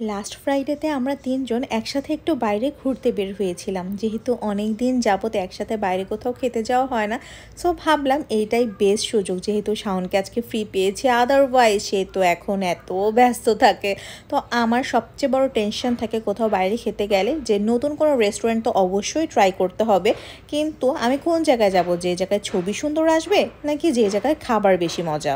Last ফ্রাইডেতে আমরা তিনজন একসাথে একটু বাইরে ঘুরতে বের হয়েছিলাম। যেহেতু অনেক দিন যাবত একসাথে বাইরে কোথাও খেতে যাওয়া হয় না, সো ভাবলাম এইটাই বেস্ট সুযোগ, যেহেতু শাওনকে আজকে ফ্রি পেয়েছি। আদারওয়াইজ সে তো এখন এত ব্যস্ত থাকে। তো আমার সবচেয়ে বড় টেনশন থাকে কোথাও বাইরে খেতে গেলে যে নতুন কোনো রেস্টুরেন্ট তো অবশ্যই ট্রাই করতে হবে, কিন্তু আমি কোন জায়গায় যাব, যে জায়গায় ছবি সুন্দর আসবে নাকি যে জায়গায় খাবার বেশি মজা।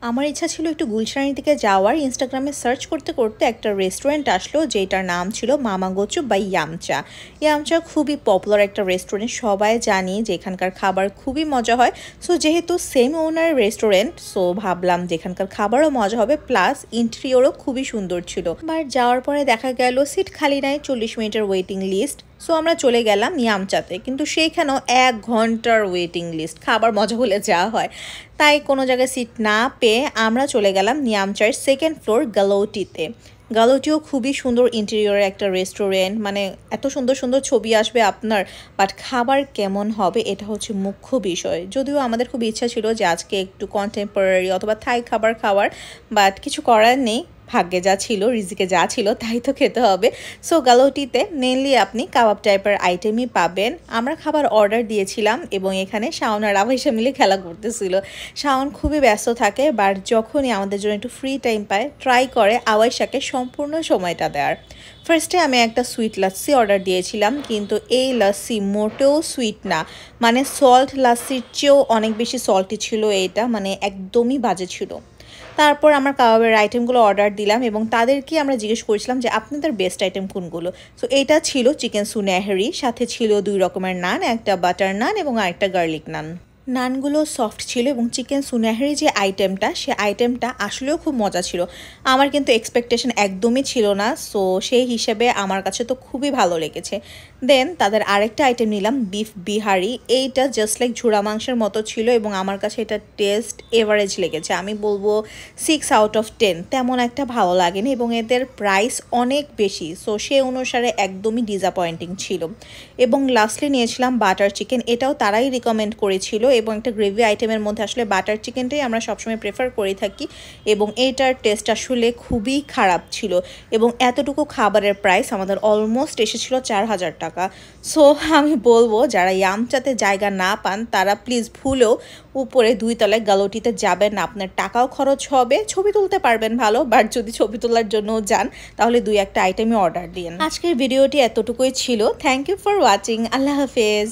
আমার ইচ্ছা ছিল একটু গুলশানের দিকে যাওয়ার। ইনস্টাগ্রামে সার্চ করতে করতে একটা রেস্টুরেন্ট আসলো যেটার নাম ছিল মামা গচু বা ইয়ামচা। ইয়ামচা খুবই পপুলার একটা রেস্টুরেন্ট, সবাই জানি যে এখানকার খাবার খুবই মজা হয়। সো যেহেতু সেম ওনার রেস্টুরেন্ট, সো ভাবলাম যে এখানকার খাবারও মজা হবে, প্লাস ইন্টেরিয়রও খুবই সুন্দর ছিল। বাট যাওয়ার পরে দেখা গেল সিট খালি নাই, 40 মিনিটের ওয়েটিং লিস্ট। সো আমরা চলে গেলাম ইয়ামচাতে, কিন্তু সেইখানেও 1 ঘন্টার ওয়েটিং লিস্ট। খাবার মজা হলে যা হয়, তাই কোনো জায়গায় সিট না পেয়ে আমরা চলে গেলাম ইয়ামচার সেকেন্ড ফ্লোর গালৌটিতে। গালৌটিও খুবই সুন্দর ইন্টেরিয়রের একটা রেস্টুরেন্ট, মানে এত সুন্দর সুন্দর ছবি আসবে আপনার, বাট খাবার কেমন হবে এটা হচ্ছে মুখ্য বিষয়। যদিও আমাদের খুব ইচ্ছা ছিল যে আজকে একটু কন্টেম্পোরারি অথবা থাই খাবার খাওয়ার, বাট কিছু করার নেই, ভাগ্যে যা ছিল রিজিকে যা ছিল তাই তো খেতে হবে। সো গালৌটিতে মেনলি আপনি কাবাব টাইপের আইটেমই পাবেন। আমরা খাবার অর্ডার দিয়েছিলাম এবং এখানে শাওন আর আভাইশা মিলে খেলা করতেছিল। শাওন খুবই ব্যস্ত থাকে, বাট যখনই আমাদের জন্য একটু ফ্রি টাইম পায় ট্রাই করে আভাইশাকে সম্পূর্ণ সময়টা দেওয়ার। ফার্স্টে আমি একটা সুইট লাস্সি অর্ডার দিয়েছিলাম, কিন্তু এই লাস্সি মোটেও সুইট না, মানে সল্ট লাস্সির চেয়েও অনেক বেশি সল্টি ছিল এইটা, মানে একদমই বাজে ছিল। তারপর আমরা কাবাবের আইটেমগুলো অর্ডার দিলাম এবং তাদেরকে আমরা জিজ্ঞেস করেছিলাম যে আপনাদের বেস্ট আইটেম কোনগুলো। সো এটা ছিল চিকেন সুনেহারি, সাথে ছিল 2 রকমের নান, একটা বাটার নান এবং আরেকটা গার্লিক নান। নানগুলো সফট ছিল এবং চিকেন সুনেহারি যে আইটেমটা, সে আইটেমটা আসলেও খুব মজা ছিল। আমার কিন্তু এক্সপেকটেশন একদমই ছিল না, সো সেই হিসেবে আমার কাছে তো খুবই ভালো লেগেছে। দেন তাদের আরেকটা আইটেম নিলাম বিফ বিহারি। এইটা জাস্ট লাইক ঝুড়া মাংসের মতো ছিল এবং আমার কাছে এটা টেস্ট এভারেজ লেগেছে। আমি বলবো 6/10। তেমন একটা ভালো লাগেনি এবং এদের প্রাইস অনেক বেশি, সো সে অনুসারে একদমই ডিসঅ্যাপয়েন্টিং ছিল। এবং লাস্টলি নিয়েছিলাম বাটার চিকেন। এটাও তারাই রিকমেন্ড করেছিল এবং একটা গ্রেভি আইটেমের মধ্যে আসলে বাটার চিকেনটাই আমরা সবসময় প্রেফার করে থাকি, এবং এইটার টেস্ট আসলে খুবই খারাপ ছিল। এবং এতটুকু খাবারের প্রাইস আমাদের অলমোস্ট এসেছিল 4000 টাকা। সো আমি বলবো যারা ইয়ামচাতে জায়গা না পান তারা প্লিজ ভুলেও উপরে 2 তলায় গালৌটিতে যাবেন না। আপনার টাকাও খরচ হবে, ছবি তুলতে পারবেন ভালো, বাট যদি ছবি তোলার জন্য যান তাহলে 2-1টা আইটেমই অর্ডার দিন। আজকের ভিডিওটি এতটুকুই ছিল। Thank you for watching. আল্লাহ হাফেজ।